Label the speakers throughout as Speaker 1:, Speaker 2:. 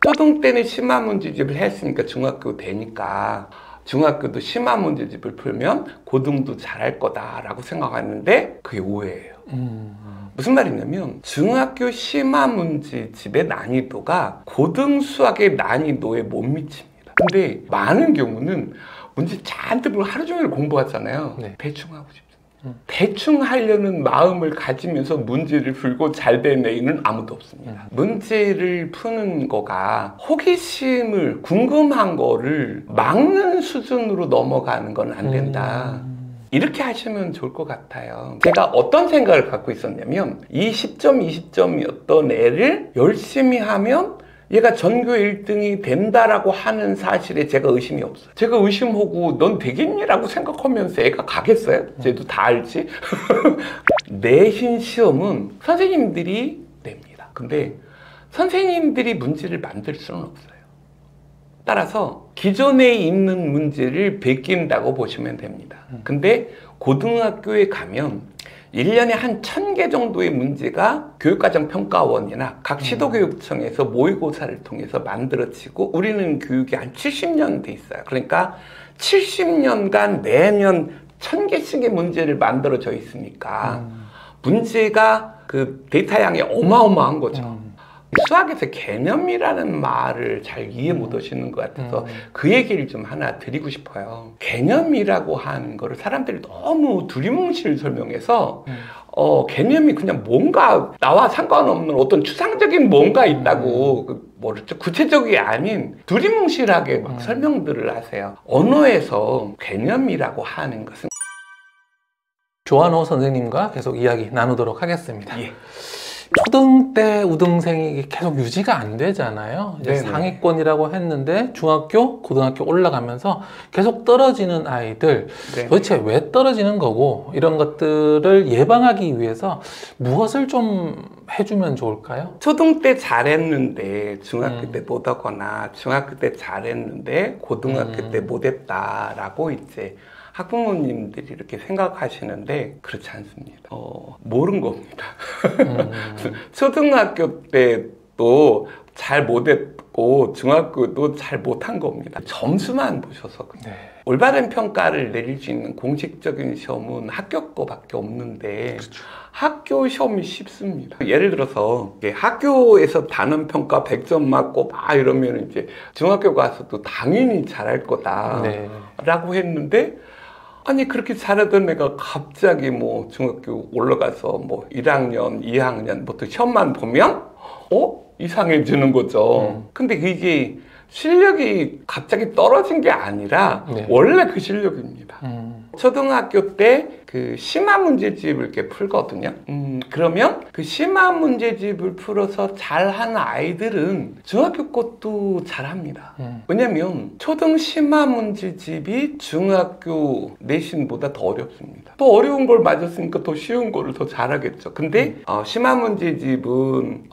Speaker 1: 초등 때는 심화 문제집을 했으니까 중학교 되니까 중학교도 심화 문제집을 풀면 고등도 잘할 거다라고 생각하는데 그게 오해예요. 무슨 말이냐면 중학교 심화 문제집의 난이도가 고등 수학의 난이도에 못 미칩니다. 근데 많은 경우는 문제 잔뜩 하루 종일 공부하잖아요. 네. 대충 하고 싶습니다. 대충 하려는 마음을 가지면서 문제를 풀고 잘 된 애는 아무도 없습니다. 문제를 푸는 거가 호기심을, 궁금한 거를 막는 수준으로 넘어가는 건 안 된다. 이렇게 하시면 좋을 것 같아요. 제가 어떤 생각을 갖고 있었냐면 이 10점, 20점이었던 애를 열심히 하면 얘가 전교 1등이 된다라고 하는 사실에 제가 의심이 없어요. 제가 의심하고 넌 되겠니라고 생각하면서 애가 가겠어요? 쟤도 다 알지? 내신 시험은 선생님들이 냅니다. 근데 선생님들이 문제를 만들 수는 없어요. 따라서 기존에 있는 문제를 베낀다고 보시면 됩니다. 근데 고등학교에 가면 1년에 한 1000개 정도의 문제가 교육과정평가원이나 각 시도교육청에서 모의고사를 통해서 만들어지고 우리는 교육이 한 70년 돼 있어요. 그러니까 70년간 매년 1000개씩의 문제를 만들어져 있으니까 문제가 그 데이터 양이 어마어마한 거죠. 수학에서 개념이라는 말을 잘 이해 못 하시는 것 같아서 그 얘기를 좀 하나 드리고 싶어요. 개념이라고 하는 거를 사람들이 너무 두리뭉실 설명해서 개념이 그냥 뭔가 나와 상관없는 어떤 추상적인 뭔가 있다고 뭐랬죠? 구체적이 아닌 두리뭉실하게 막 설명들을 하세요. 언어에서 개념이라고 하는 것은
Speaker 2: 조한호 선생님과 계속 이야기 나누도록 하겠습니다.
Speaker 1: 예.
Speaker 2: 초등 때 우등생이 계속 유지가 안 되잖아요. 이제 상위권이라고 했는데 중학교, 고등학교 올라가면서 계속 떨어지는 아이들 도대체 왜 떨어지는 거고 이런 것들을 예방하기 위해서 무엇을 좀 해주면 좋을까요?
Speaker 1: 초등 때 잘했는데 중학교 때 못하거나 중학교 때 잘했는데 고등학교 때 못했다라고 이제 학부모님들이 이렇게 생각하시는데 그렇지 않습니다. 모른 겁니다. 초등학교 때도 잘 못했고 중학교도 잘 못한 겁니다. 점수만 보셔서 그래요. 올바른 평가를 내릴 수 있는 공식적인 시험은 학교 거밖에 없는데 학교 시험이 쉽습니다. 예를 들어서 학교에서 단원 평가 100점 맞고 막 이러면 이제 중학교 가서도 당연히 잘할 거다라고 했는데 아니 그렇게 잘하던 애가 갑자기 뭐 중학교 올라가서 뭐 1학년, 2학년부터 시험만 보면 이상해지는 거죠. 근데 이게 실력이 갑자기 떨어진 게 아니라 원래 그 실력입니다. 초등학교 때 그 심화 문제집을 이렇게 풀거든요. 그러면 그 심화 문제집을 풀어서 잘하는 아이들은 중학교 것도 잘합니다. 왜냐면 초등 심화 문제집이 중학교 내신보다 더 어렵습니다. 더 어려운 걸 맞았으니까 더 쉬운 거를 더 잘하겠죠. 근데 심화 문제집은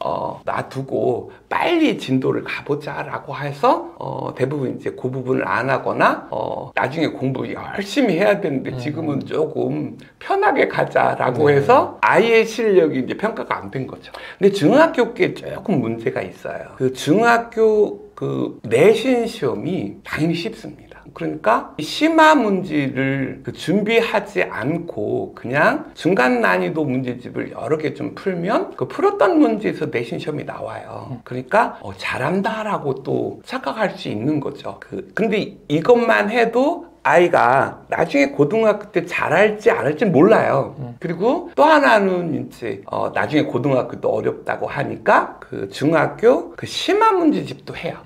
Speaker 1: 놔두고 빨리 진도를 가보자라고 해서 대부분 이제 그 부분을 안 하거나 나중에 공부 열심히 해야 되는데 지금은 조금 편하게 가자라고 해서 아이의 실력이 이제 평가가 안 된 거죠. 근데 중학교께 조금 문제가 있어요. 그 중학교 그 내신 시험이 당연히 쉽습니다. 그러니까 심화 문제를 준비하지 않고 그냥 중간 난이도 문제집을 여러 개 좀 풀면 그 풀었던 문제에서 내신 시험이 나와요. 그러니까 잘한다라고 또 착각할 수 있는 거죠. 근데 이것만 해도 아이가 나중에 고등학교 때 잘할지 안 할지 몰라요. 그리고 또 하나는 이제 나중에 고등학교도 어렵다고 하니까 그 중학교 그 심화 문제집도 해요.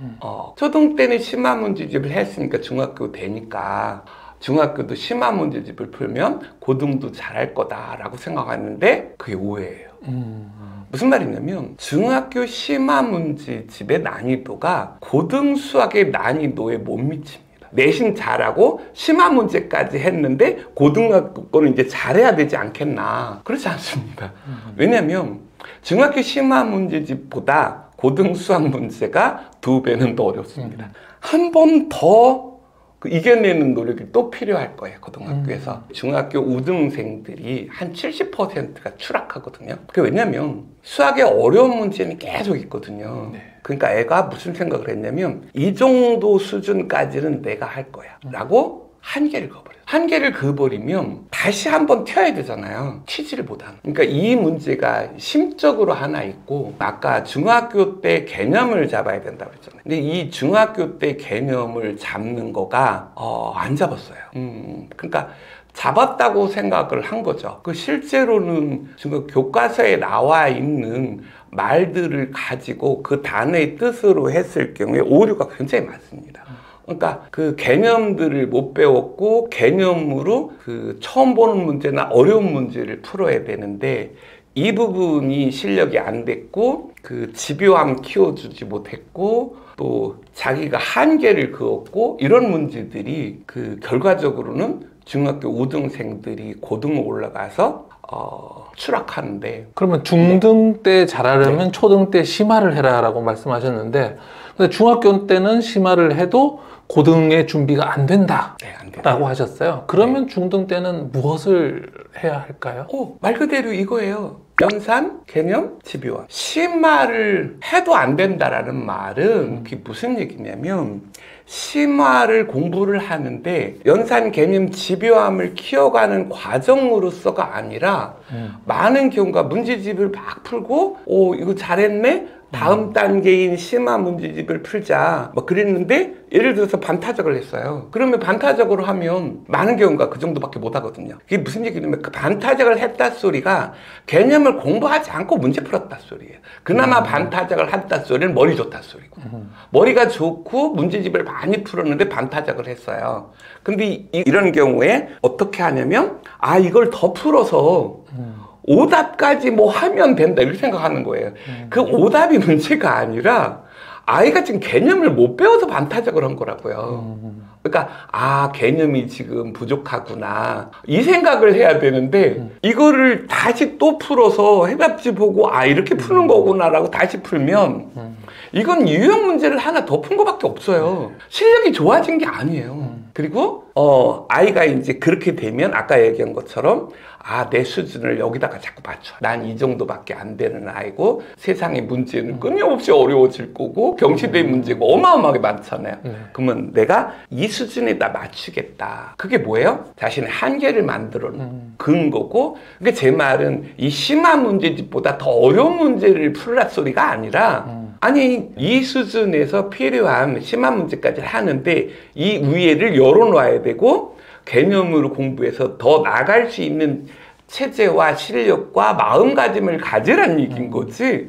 Speaker 1: 초등 때는 심화 문제집을 했으니까 중학교 되니까 중학교도 심화 문제집을 풀면 고등도 잘할 거다라고 생각하는데 그게 오해예요. 무슨 말이냐면 중학교 심화 문제집의 난이도가 고등 수학의 난이도에 못 미칩니다. 내신 잘하고 심화 문제까지 했는데 고등학교 거는 이제 잘해야 되지 않겠나. 그렇지 않습니다. 왜냐면 중학교 심화 문제집보다 고등 수학 문제가 2배는 더 어렵습니다. 한 번 더 그 이겨내는 노력이 또 필요할 거예요, 고등학교에서. 중학교 우등생들이 한 70%가 추락하거든요. 그게 왜냐면 수학의 어려운 문제는 계속 있거든요.
Speaker 2: 네.
Speaker 1: 그러니까 애가 무슨 생각을 했냐면 이 정도 수준까지는 내가 할 거야 라고 한계를 그어버려요. 한계를 그어버리면 다시 한번 튀어야 되잖아요. 튀지를 못하는. 그러니까 이 문제가 심적으로 하나 있고, 아까 중학교 때 개념을 잡아야 된다고 했잖아요. 근데 이 중학교 때 개념을 잡는 거가 안 잡았어요. 그러니까 잡았다고 생각을 한 거죠. 그 실제로는 지금 교과서에 나와 있는 말들을 가지고 그 단어의 뜻으로 했을 경우에 오류가 굉장히 많습니다. 그러니까 그 개념들을 못 배웠고 개념으로 그 처음 보는 문제나 어려운 문제를 풀어야 되는데 이 부분이 실력이 안 됐고 그 집요함 키워주지 못했고 또 자기가 한계를 그었고 이런 문제들이 그 결과적으로는 중학교 우등생들이 고등 올라가서 추락하는데.
Speaker 2: 그러면 중등 때 잘하려면 초등 때 심화를 해라라고 말씀하셨는데, 근데 중학교 때는 심화를 해도 고등의 준비가 안 된다라고 하셨어요. 그러면 중등 때는 무엇을 해야 할까요?
Speaker 1: 말 그대로 이거예요. 연산, 개념, 집요함. 심화를 해도 안 된다라는 말은 그게 무슨 얘기냐면 심화를 공부를 하는데 연산, 개념, 집요함을 키워가는 과정으로서가 아니라 많은 경우가 문제집을 막 풀고 이거 잘했네? 다음 단계인 심화 문제집을 풀자 뭐 그랬는데 예를 들어서 반타작을 했어요. 그러면 반타작으로 하면 많은 경우가 그 정도밖에 못 하거든요. 그게 무슨 얘기냐면 그 반타작을 했다 소리가 개념을 공부하지 않고 문제 풀었다 소리예요. 그나마 반타작을 했다 소리는 머리 좋다 소리고 머리가 좋고 문제집을 많이 풀었는데 반타작을 했어요. 근데 이런 경우에 어떻게 하냐면 이걸 더 풀어서 오답까지 뭐 하면 된다 이렇게 생각하는 거예요. 그 오답이 문제가 아니라 아이가 지금 개념을 못 배워서 반타작을 한 거라고요. 그러니까 개념이 지금 부족하구나 이 생각을 해야 되는데 이거를 다시 또 풀어서 해답지 보고 이렇게 푸는 거구나 라고 다시 풀면 이건 유형 문제를 하나 더 푼 거밖에 없어요. 실력이 좋아진 게 아니에요. 그리고 아이가 이제 그렇게 되면 아까 얘기한 것처럼 내 수준을 여기다가 자꾸 맞춰. 난 이 정도밖에 안 되는 아이고 세상의 문제는 끊임없이 어려워질 거고 경시대 문제가 어마어마하게 많잖아요. 그러면 내가 이 수준에다 맞추겠다. 그게 뭐예요? 자신의 한계를 만들어 그은 거고, 그러니까 제 말은 이 심한 문제집보다 더 어려운 문제를 풀라 소리가 아니라 아니 이 수준에서 필요한 심한 문제까지 하는데 이 위에를 열어놔야 되고 개념으로 공부해서 더 나갈 수 있는 체제와 실력과 마음가짐을 가지란 얘기인 거지.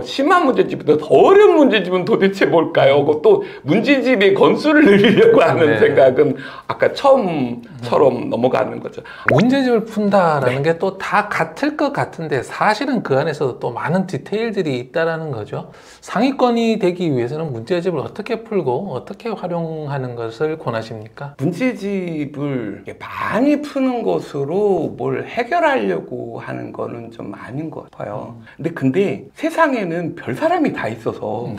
Speaker 1: 심한 문제집보다 더 어려운 문제집은 도대체 뭘까요? 그것도 문제집의 건수를 늘리려고 하는 생각은 아까 처음처럼 넘어가는 거죠.
Speaker 2: 문제집을 푼다라는 게 또 다 같을 것 같은데 사실은 그 안에서도 또 많은 디테일들이 있다라는 거죠. 상위권이 되기 위해서는 문제집을 어떻게 풀고 어떻게 활용하는 것을 권하십니까?
Speaker 1: 문제집을 많이 푸는 것으로 뭘 해결하려고 하는 거는 좀 아닌 것 같아요. 근데 세상에는 별 사람이 다 있어서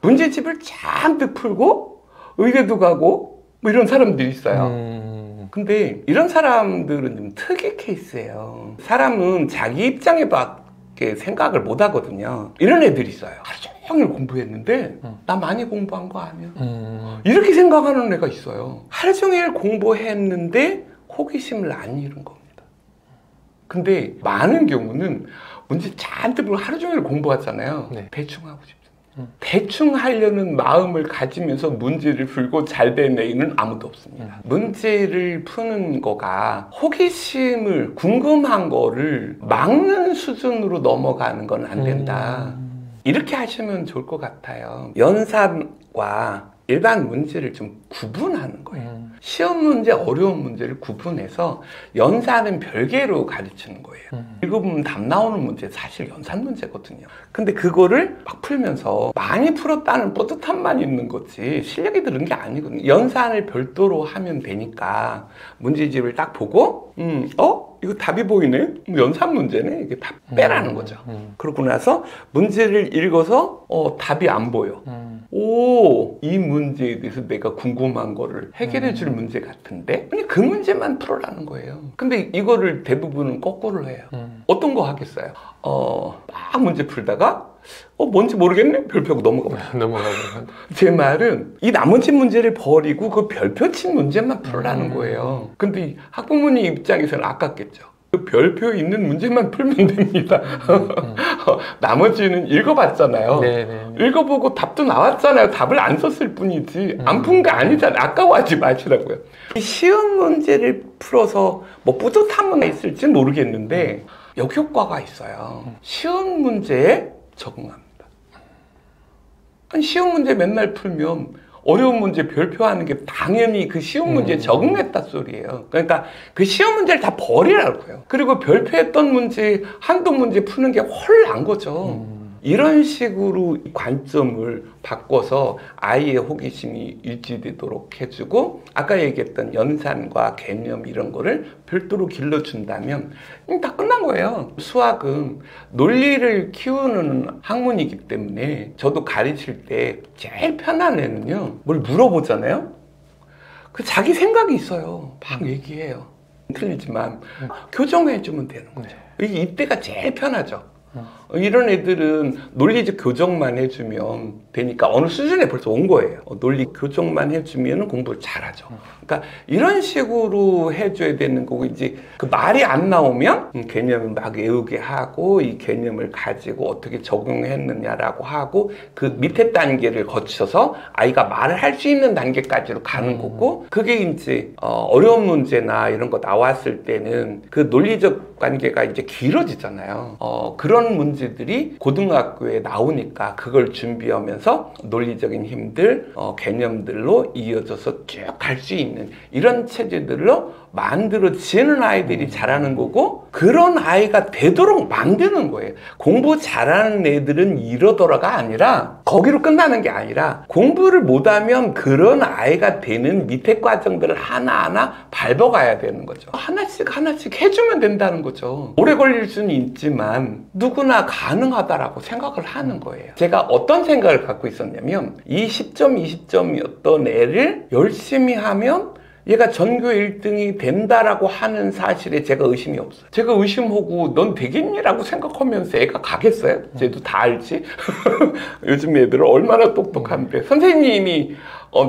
Speaker 1: 문제집을 잔뜩 풀고 의대도 가고 뭐 이런 사람들이 있어요. 근데 이런 사람들은 좀 특이 케이스예요. 사람은 자기 입장에밖에 생각을 못 하거든요. 이런 애들이 있어요. 하루 종일 공부했는데 나 많이 공부한 거 아니야? 이렇게 생각하는 애가 있어요. 하루 종일 공부했는데 호기심을 안 잃은 겁니다. 근데 많은 경우는 문제 잔뜩 하루 종일 공부하잖아요. 대충 하고 싶습니다. 대충 하려는 마음을 가지면서 문제를 풀고 잘 된 애는 아무도 없습니다. 문제를 푸는 거가 호기심을, 궁금한 거를 막는 수준으로 넘어가는 건 안 된다. 이렇게 하시면 좋을 것 같아요. 연산과 일반 문제를 좀 구분하는 거예요. 시험 문제, 어려운 문제를 구분해서 연산은 별개로 가르치는 거예요. 읽어보면 답 나오는 문제 사실 연산 문제거든요. 근데 그거를 막 풀면서 많이 풀었다는 뿌듯함만 있는 거지 실력이 들은 게 아니거든요. 연산을 별도로 하면 되니까 문제집을 딱 보고 이거 답이 보이네? 연산 문제네? 이게 답 빼라는 거죠. 그러고 나서 문제를 읽어서 답이 안 보여. 오, 이 문제에 대해서 내가 궁금한 거를 해결해 줄 문제 같은데? 그냥 그 문제만 풀어라는 거예요. 근데 이거를 대부분은 거꾸로 해요. 어떤 거 하겠어요? 막 문제 풀다가 뭔지 모르겠네? 별표하고 넘어가버려요.
Speaker 2: 넘어가고.
Speaker 1: 제 말은 이 나머지 문제를 버리고 그 별표 친 문제만 풀라는 거예요. 근데 이 학부모님 입장에서는 아깝겠죠. 그 별표 있는 문제만 풀면 됩니다. 나머지는 읽어봤잖아요.
Speaker 2: 네네.
Speaker 1: 읽어보고 답도 나왔잖아요. 답을 안 썼을 뿐이지 안 푼 게 아니잖아요. 아까워하지 마시라고요. 시험 문제를 풀어서 뭐 뿌듯함은 있을지 모르겠는데 역효과가 있어요. 시험 문제에 적응합니다. 시험 문제 맨날 풀면 어려운 문제 별표하는 게 당연히 그 시험 문제에 적응했다 소리예요. 그러니까 그 시험 문제를 다 버리라고요. 그리고 별표했던 문제 한두 문제 푸는 게 훨 난 거죠. 이런 식으로 관점을 바꿔서 아이의 호기심이 유지되도록 해주고 아까 얘기했던 연산과 개념 이런 거를 별도로 길러준다면 다 끝난 거예요. 수학은 논리를 키우는 학문이기 때문에 저도 가르칠 때 제일 편한 애는요 뭘 물어보잖아요. 그 자기 생각이 있어요. 막 얘기해요. 틀리지만 교정해주면 되는 거죠. 이때가 제일 편하죠. 이런 애들은 논리적 교정만 해주면 되니까 어느 수준에 벌써 온 거예요. 논리 교정만 해주면 공부를 잘하죠. 그러니까 이런 식으로 해줘야 되는 거고 이제 그 말이 안 나오면 개념을 막 외우게 하고 이 개념을 가지고 어떻게 적용했느냐라고 하고 그 밑에 단계를 거쳐서 아이가 말을 할 수 있는 단계까지로 가는 거고 그게 이제 어려운 문제나 이런 거 나왔을 때는 그 논리적 관계가 이제 길어지잖아요. 그런 문제들이 고등학교에 나오니까 그걸 준비하면서 논리적인 힘들, 개념들로 이어져서 쭉 갈 수 있는 이런 체제들로 만들어지는 아이들이 자라는 거고 그런 아이가 되도록 만드는 거예요. 공부 잘하는 애들은 이러더라가 아니라 거기로 끝나는 게 아니라 공부를 못하면 그런 아이가 되는 밑에 과정들을 하나하나 밟아가야 되는 거죠. 하나씩 하나씩 해주면 된다는 거죠. 오래 걸릴 수는 있지만 누구나 가능하다라고 생각을 하는 거예요. 제가 어떤 생각을 갖고 있었냐면 이 10점, 20점이었던 애를 열심히 하면 얘가 전교 1등이 된다라고 하는 사실에 제가 의심이 없어요. 제가 의심하고 넌 되겠니라고 생각하면서 애가 가겠어요? 쟤도 다 알지? 요즘 애들은 얼마나 똑똑한데 선생님이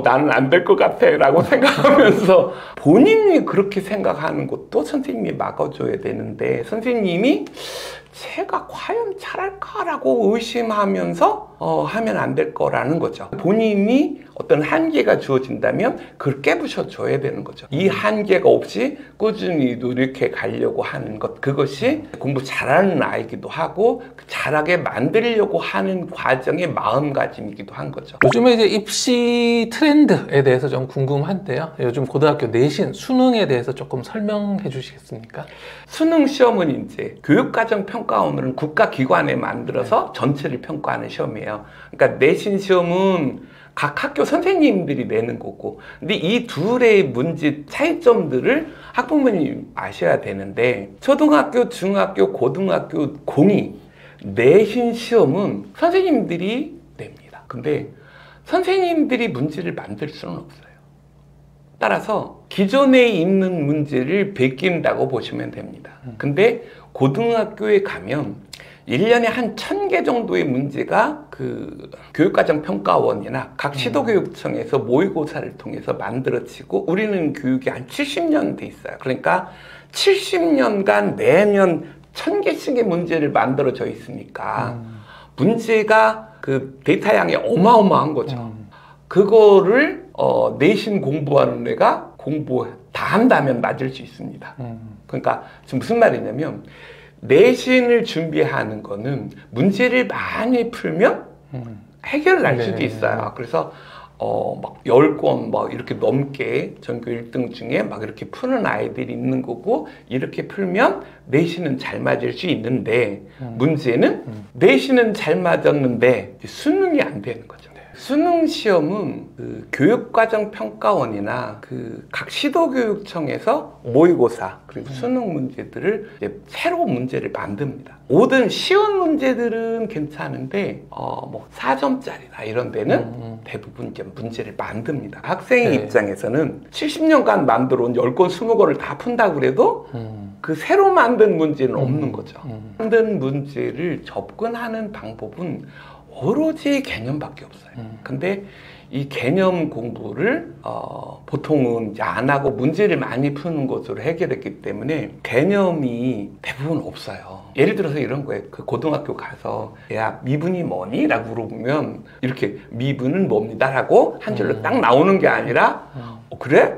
Speaker 1: 나는 안 될 것 같아 라고 생각하면서 본인이 그렇게 생각하는 것도 선생님이 막아줘야 되는데 선생님이 제가 과연 잘할까라고 의심하면서 하면 안 될 거라는 거죠. 본인이 어떤 한계가 주어진다면 그걸 깨부셔줘야 되는 거죠. 이 한계가 없이 꾸준히 노력해 가려고 하는 것 그것이 공부 잘하는 아이기도 하고 잘하게 만들려고 하는 과정의 마음가짐이기도 한 거죠.
Speaker 2: 요즘에 이제 입시 트렌드에 대해서 좀 궁금한데요. 요즘 고등학교 내신 수능에 대해서 조금 설명해 주시겠습니까?
Speaker 1: 수능 시험은 이제 교육과정평가원을 국가기관에 만들어서 전체를 평가하는 시험이에요. 그러니까 내신 시험은 각 학교 선생님들이 내는 거고 근데 이 둘의 문제 차이점들을 학부모님 아셔야 되는데 초등학교, 중학교, 고등학교 공이 내신 시험은 선생님들이 냅니다. 근데 선생님들이 문제를 만들 수는 없어요. 따라서 기존에 있는 문제를 베낀다고 보시면 됩니다. 근데 고등학교에 가면 1년에 한 1000개 정도의 문제가 그 교육과정평가원이나 각 시도교육청에서 모의고사를 통해서 만들어지고 우리는 교육이 한 70년 돼 있어요. 그러니까 70년간 매년 1000개씩의 문제를 만들어져 있으니까 문제가 그 데이터 양이 어마어마한 거죠. 그거를 내신 공부하는 애가 공부 다 한다면 맞을 수 있습니다. 그러니까 지금 무슨 말이냐면 내신을 준비하는 거는 문제를 많이 풀면 해결을 날 수도 있어요. 그래서 막 10권 막 이렇게 넘게 전교 1등 중에 막 이렇게 푸는 아이들이 있는 거고 이렇게 풀면 내신은 잘 맞을 수 있는데 문제는 내신은 잘 맞았는데 수능이 안 되는 거죠. 수능 시험은 그 교육과정 평가원이나 그 각 시도교육청에서 모의고사 그리고 수능 문제들을 이제 새로 문제를 만듭니다. 모든 쉬운 문제들은 괜찮은데 뭐 4점짜리나 이런 데는 대부분 이제 문제를 만듭니다. 학생의
Speaker 2: 네.
Speaker 1: 입장에서는 70년간 만들어 온 10권, 20권을 다 푼다고 그래도 그 새로 만든 문제는 없는 거죠. 만든 문제를 접근하는 방법은 오로지 개념밖에 없어요. 근데 이 개념 공부를 보통은 이제 안 하고 문제를 많이 푸는 것으로 해결했기 때문에 개념이 대부분 없어요. 예를 들어서 이런 거예요. 그 고등학교 가서 야 미분이 뭐니? 라고 물어보면 이렇게 미분은 뭡니다 라고 한 줄로 딱 나오는 게 아니라 그래?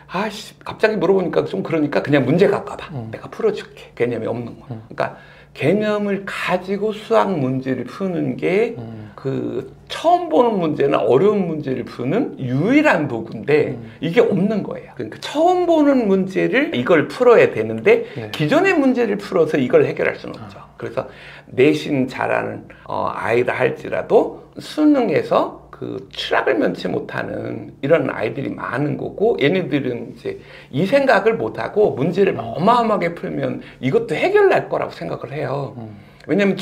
Speaker 1: 아씨 갑자기 물어보니까 좀 그러니까 그냥 문제 갖고 와봐. 내가 풀어줄게. 개념이 없는 거. 그러니까 개념을 가지고 수학 문제를 푸는 게 그 처음 보는 문제나 어려운 문제를 푸는 유일한 도구인데 이게 없는 거예요. 그러니까 처음 보는 문제를 이걸 풀어야 되는데
Speaker 2: 네.
Speaker 1: 기존의 문제를 풀어서 이걸 해결할 수는 없죠. 그래서 내신 잘하는 아이라 할지라도 수능에서 그 추락을 면치 못하는 이런 아이들이 많은 거고 얘네들은 이제 이 생각을 못하고 문제를 어마어마하게 풀면 이것도 해결날 거라고 생각을 해요. 왜냐하면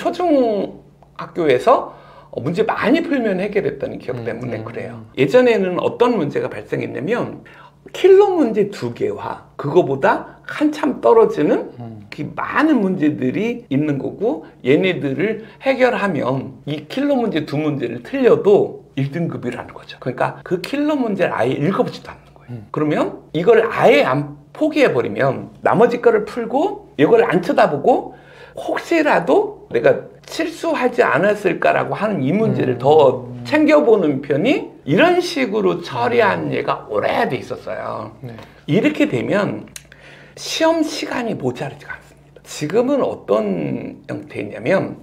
Speaker 1: 초중학교에서 문제 많이 풀면 해결했다는 기억 때문에 그래요. 예전에는 어떤 문제가 발생했냐면 킬러 문제 2개와 그거보다 한참 떨어지는 그 많은 문제들이 있는 거고 얘네들을 해결하면 이 킬러 문제 2문제를 틀려도 1등급이라는 거죠. 그러니까 그 킬러 문제를 아예 읽어보지도 않는 거예요. 그러면 이걸 아예 안 포기해버리면 나머지 거를 풀고 이걸 안 쳐다보고 혹시라도 내가 실수하지 않았을까라고 하는 이 문제를 더 챙겨보는 편이 이런 식으로 처리한 예가 오래돼 있었어요.
Speaker 2: 네.
Speaker 1: 이렇게 되면 시험 시간이 모자르지가 않습니다. 지금은 어떤 형태냐면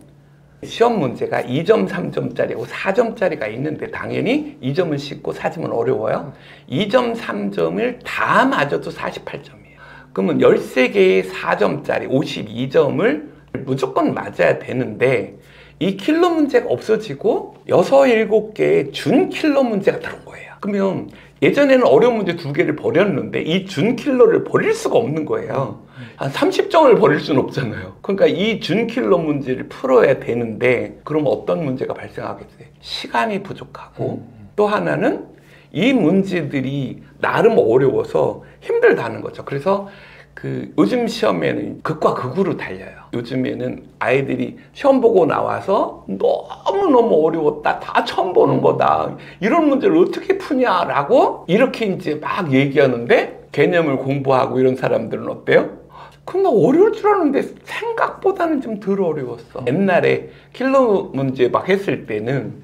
Speaker 1: 시험 문제가 2점, 3점짜리고 4점짜리가 있는데 당연히 2점은 쉽고 4점은 어려워요. 2점, 3점을 다 맞아도 48점이에요. 그러면 13개의 4점짜리 52점을 무조건 맞아야 되는데 이 킬러 문제가 없어지고 6, 7개의 준 킬러 문제가 들어온 거예요. 그러면 예전에는 어려운 문제 2개를 버렸는데 이 준 킬러를 버릴 수가 없는 거예요. 한 30점을 버릴 수는 없잖아요. 그러니까 이 준 킬러 문제를 풀어야 되는데 그럼 어떤 문제가 발생하겠어요? 시간이 부족하고 또 하나는 이 문제들이 나름 어려워서 힘들다는 거죠. 그래서 그 요즘 시험에는 극과 극으로 달려요. 요즘에는 아이들이 시험 보고 나와서 너무너무 어려웠다. 다 처음 보는 거다. 이런 문제를 어떻게 푸냐라고 이렇게 이제 막 얘기하는데 개념을 공부하고 이런 사람들은 어때요? 그럼 나 어려울 줄 알았는데 생각보다는 좀 덜 어려웠어. 옛날에 킬러 문제 막 했을 때는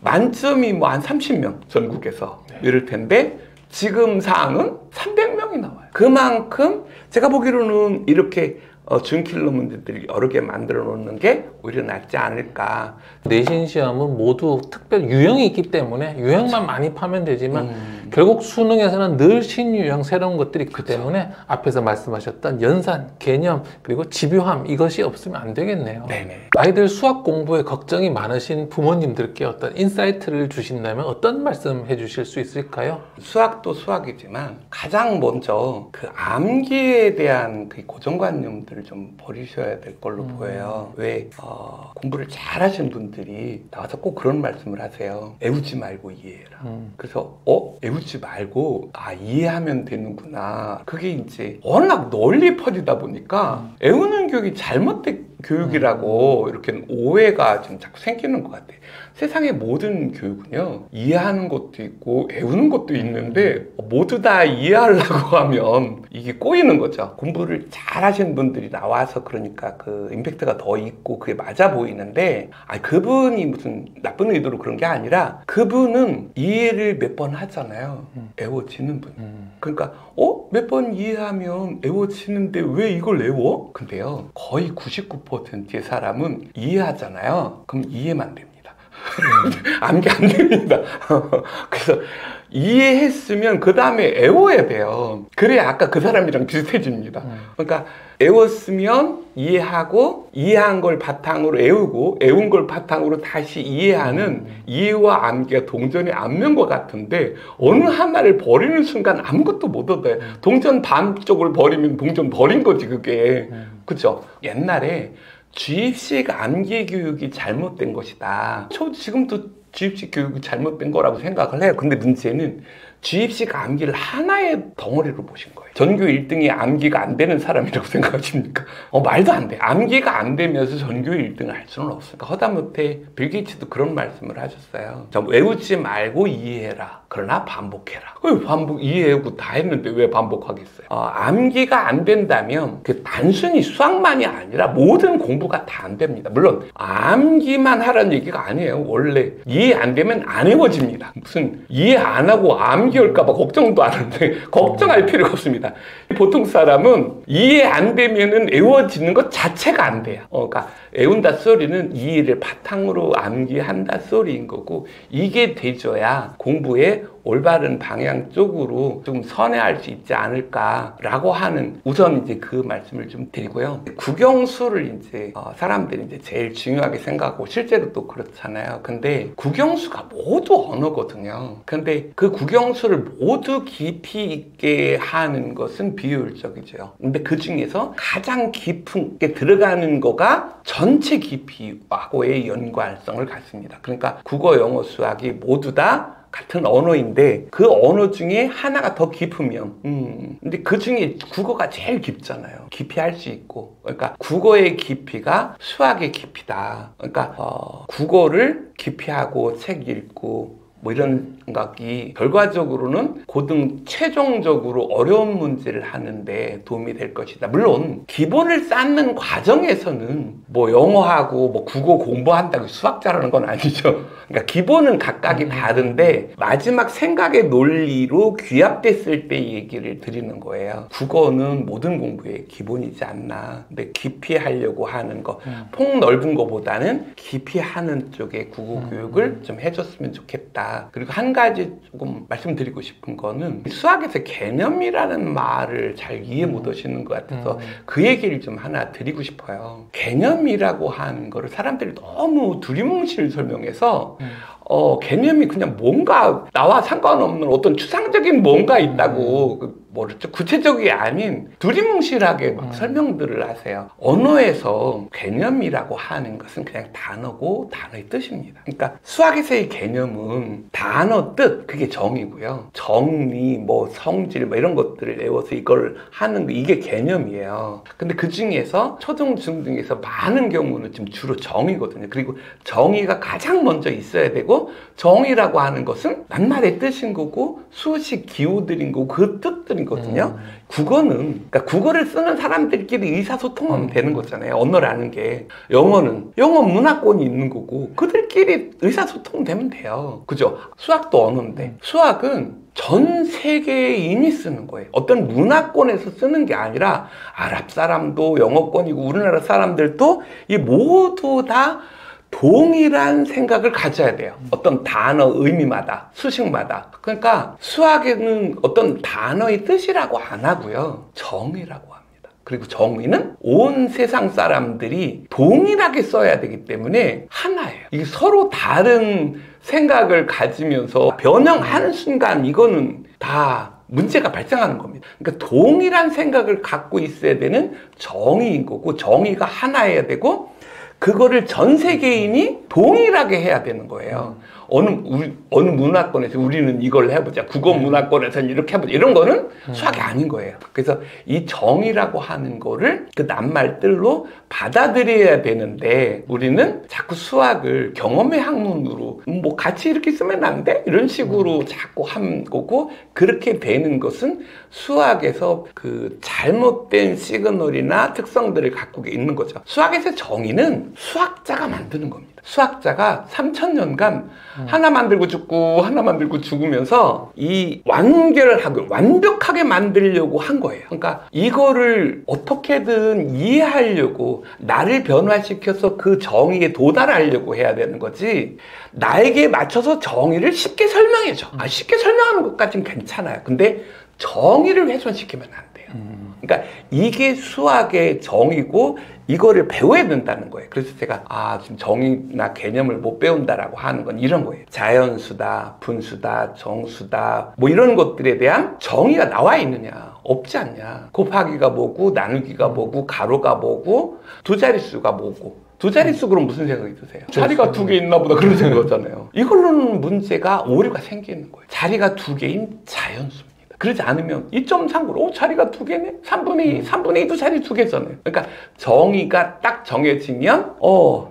Speaker 1: 만점이 뭐 한 30명 전국에서 이럴 텐데 지금 사항은 300명이 나와요. 그만큼 제가 보기로는 이렇게 준킬러 문제들을 여러 개 만들어 놓는 게 오히려 낫지 않을까.
Speaker 2: 내신 시험은 모두 특별 유형이 있기 때문에 유형만 많이 파면 되지만 결국 수능에서는 늘 신유형 새로운 것들이 있기 때문에 앞에서 말씀하셨던 연산, 개념, 그리고 집요함 이것이 없으면 안 되겠네요.
Speaker 1: 네네.
Speaker 2: 아이들 수학 공부에 걱정이 많으신 부모님들께 어떤 인사이트를 주신다면 어떤 말씀 해주실 수 있을까요?
Speaker 1: 수학도 수학이지만 가장 먼저 그 암기에 대한 그 고정관념들을 좀 버리셔야 될 걸로 보여요. 왜 공부를 잘하신 분들이 나와서 꼭 그런 말씀을 하세요. 애우지 말고 이해해라. 그래서 애우지 말고 이해하면 되는구나. 그게 이제 워낙 널리 퍼지다 보니까 애우는 교육이 잘못된 교육이라고 이렇게 오해가 좀 자꾸 생기는 것 같아요. 세상의 모든 교육은요 이해하는 것도 있고 외우는 것도 있는데 모두 다 이해하려고 하면 이게 꼬이는 거죠. 공부를 잘 하신 분들이 나와서 그러니까 그 임팩트가 더 있고 그게 맞아 보이는데 그분이 무슨 나쁜 의도로 그런 게 아니라 그분은 이해를 몇 번 하잖아요. 외워지는 분. 그러니까 몇 번 이해하면 외워지는데 왜 이걸 외워? 근데요 거의 99%의 사람은 이해하잖아요. 그럼 이해만 됩니다. 암기 안 됩니다. 그래서 이해했으면 그 다음에 애워야 돼요. 그래야 아까 그 사람이랑 비슷해집니다. 그러니까 애웠으면 이해하고, 이해한 걸 바탕으로 애우고, 애운 걸 바탕으로 다시 이해하는 이해와 암기가 동전의 앞면과 같은데 어느 하나를 버리는 순간 아무것도 못 얻어요. 동전 반쪽을 버리면 동전 버린 거지 그게. 그죠? 옛날에 주입식 암기 교육이 잘못된 것이다. 저 지금도 주입식 교육이 잘못된 거라고 생각을 해요. 근데 문제는 주입식 암기를 하나의 덩어리로 보신 거예요. 전교 1등이 암기가 안 되는 사람이라고 생각하십니까? 말도 안 돼. 암기가 안 되면서 전교 1등을 할 수는 없으니까. 허다못해 빌 게이츠도 그런 말씀을 하셨어요. 외우지 말고 이해해라. 그러나 반복해라. 이해하고 다 했는데 왜 반복하겠어요? 암기가 안 된다면 그 단순히 수학만이 아니라 모든 공부가 다 안 됩니다. 물론 암기만 하라는 얘기가 아니에요. 원래 이해 안 되면 안 외워집니다. 무슨 이해 안 하고 암기 올까 봐 걱정도 안 하는데 걱정할 필요가 없습니다. 보통 사람은 이해 안 되면은 외워지는 것 자체가 안 돼요. 그러니까 외운다 소리는 이해를 바탕으로 암기한다 소리인 거고, 이게 되줘야 공부에 올바른 방향 쪽으로 좀 선회할 수 있지 않을까라고 하는, 우선 이제 그 말씀을 좀 드리고요. 국영수를 이제 사람들이 이제 제일 중요하게 생각하고 실제로 또 그렇잖아요. 근데 국영수가 모두 언어거든요. 근데 그 국영수를 모두 깊이 있게 하는 것은 비효율적이죠. 근데 그 중에서 가장 깊게 들어가는 거가 전체 깊이하고의 연관성을 갖습니다. 그러니까 국어, 영어, 수학이 모두 다 같은 언어인데 그 언어 중에 하나가 더 깊으면 근데 그 중에 국어가 제일 깊잖아요. 깊이 할 수 있고. 그러니까 국어의 깊이가 수학의 깊이다. 그러니까 국어를 깊이 하고 책 읽고 뭐 이런 생각이 결과적으로는 고등 최종적으로 어려운 문제를 하는데 도움이 될 것이다. 물론 기본을 쌓는 과정에서는 뭐 영어하고 뭐 국어 공부한다고 수학 잘하는 건 아니죠. 그러니까 기본은 각각이 다른데 마지막 생각의 논리로 귀합됐을 때 얘기를 드리는 거예요. 국어는 모든 공부의 기본이지 않나. 근데 깊이 하려고 하는 거, 폭 넓은 거보다는 깊이 하는 쪽에 국어 교육을 좀 해줬으면 좋겠다. 그리고 한 가지 조금 말씀드리고 싶은 거는 수학에서 개념이라는 말을 잘 이해 못 하시는 것 같아서 그 얘기를 좀 하나 드리고 싶어요. 개념이라고 하는 거를 사람들이 너무 두리뭉실 설명해서 개념이 그냥 뭔가 나와 상관없는 어떤 추상적인 뭔가 있다고 뭐랬죠? 구체적이 아닌 두리뭉실하게 막 설명들을 하세요. 언어에서 개념이라고 하는 것은 그냥 단어고 단어의 뜻입니다. 그러니까 수학에서의 개념은 단어 뜻, 그게 정이고요. 정리, 뭐 성질, 뭐 이런 것들을 외워서 이걸 하는 거, 이게 개념이에요. 근데 그 중에서 초등, 중등에서 많은 경우는 지금 주로 정이거든요. 그리고 정의가 가장 먼저 있어야 되고, 정의라고 하는 것은 낱말의 뜻인 거고 수식 기호들인 거고 그 뜻들인 거거든요. 국어는, 그러니까 국어를 쓰는 사람들끼리 의사소통하면 되는 거잖아요. 언어라는 게. 영어는 영어 문화권이 있는 거고 그들끼리 의사소통되면 돼요. 그죠? 수학도 언어인데 수학은 전 세계인이 쓰는 거예요. 어떤 문화권에서 쓰는 게 아니라 아랍 사람도 영어권이고 우리나라 사람들도 이 모두 다 동일한 생각을 가져야 돼요. 어떤 단어 의미마다, 수식마다. 그러니까 수학에는 어떤 단어의 뜻이라고 안 하고요. 정의라고 합니다. 그리고 정의는 온 세상 사람들이 동일하게 써야 되기 때문에 하나예요. 이게 서로 다른 생각을 가지면서 변형하는 순간 이거는 다 문제가 발생하는 겁니다. 그러니까 동일한 생각을 갖고 있어야 되는 정의인 거고 정의가 하나여야 되고 그거를 전 세계인이 동일하게 해야 되는 거예요. 어느 문화권에서 우리는 이걸 해보자. 국어 문화권에서는 이렇게 해보자. 이런 거는 수학이 아닌 거예요. 그래서 이 정의라고 하는 거를 그 낱말들로 받아들여야 되는데 우리는 자꾸 수학을 경험의 학문으로 뭐 같이 이렇게 쓰면 안 돼? 이런 식으로 자꾸 한 거고 그렇게 되는 것은 수학에서 그 잘못된 시그널이나 특성들을 갖고 있는 거죠. 수학에서 정의는 수학자가 만드는 겁니다. 수학자가 3000년간 하나 만들고 죽고 하나 만들고 죽으면서 이 완벽하게 만들려고 한 거예요. 그러니까 이거를 어떻게든 이해하려고 나를 변화시켜서 그 정의에 도달하려고 해야 되는 거지, 나에게 맞춰서 정의를 쉽게 설명해줘. 쉽게 설명하는 것까지는 괜찮아요. 근데 정의를 훼손시키면 안 돼요. 그러니까 이게 수학의 정의고 이거를 배워야 된다는 거예요. 그래서 제가 지금 정의나 개념을 못 배운다라고 하는 건 이런 거예요. 자연수다, 분수다, 정수다 뭐 이런 것들에 대한 정의가 나와 있느냐? 없지 않냐? 곱하기가 뭐고 나누기가 뭐고 가로가 뭐고 두 자릿수가 뭐고. 두 자릿수 그럼 무슨 생각이 드세요? 자리가 두 개 있나 보다 그런 생각이잖아요. 이걸로는 문제가 오류가 생기는 거예요. 자리가 두 개인 자연수입니다. 그러지 않으면 2.3으로 자리가 두 개네? 3분의 2도 자리 두 개잖아요. 그러니까 정의가 딱 정해지면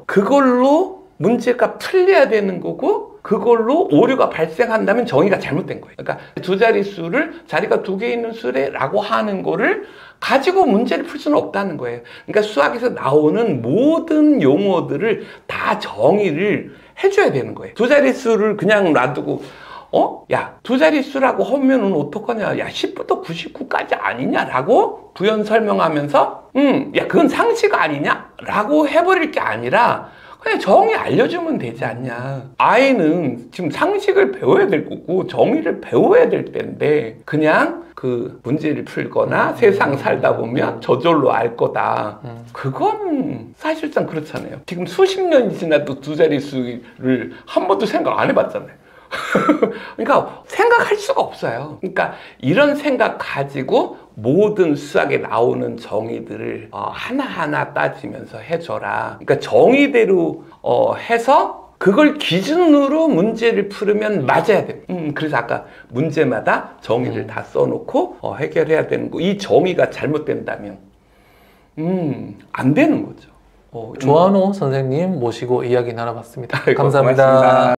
Speaker 1: 그걸로 문제가 풀려야 되는 거고, 그걸로 오류가 발생한다면 정의가 잘못된 거예요. 그러니까 두 자릿수를 자리가 두 개 있는 수래라고 하는 거를 가지고 문제를 풀 수는 없다는 거예요. 그러니까 수학에서 나오는 모든 용어들을 다 정의를 해줘야 되는 거예요. 두 자릿수를 그냥 놔두고 야, 두 자릿수라고 하면은 어떡하냐? 야, 10부터 99까지 아니냐라고 부연 설명하면서 야, 그건 상식 아니냐? 라고 해버릴 게 아니라 그냥 정의 알려주면 되지 않냐. 아이는 지금 상식을 배워야 될 거고 정의를 배워야 될 때인데 그냥 그 문제를 풀거나 세상 살다 보면 저절로 알 거다. 그건 사실상 그렇잖아요. 지금 수십 년이 지나도 두 자릿수를 한 번도 생각 안 해봤잖아요. 그러니까 생각할 수가 없어요. 그러니까 이런 생각 가지고 모든 수학에 나오는 정의들을 하나하나 따지면서 해줘라. 그러니까 정의대로 해서 그걸 기준으로 문제를 풀으면 맞아야 돼. 그래서 아까 문제마다 정의를 다 써놓고 해결해야 되는 거. 이 정의가 잘못된다면 안 되는 거죠.
Speaker 2: 조한호 선생님 모시고 이야기 나눠봤습니다.
Speaker 1: 아이고,
Speaker 2: 감사합니다.
Speaker 1: 고맙습니다.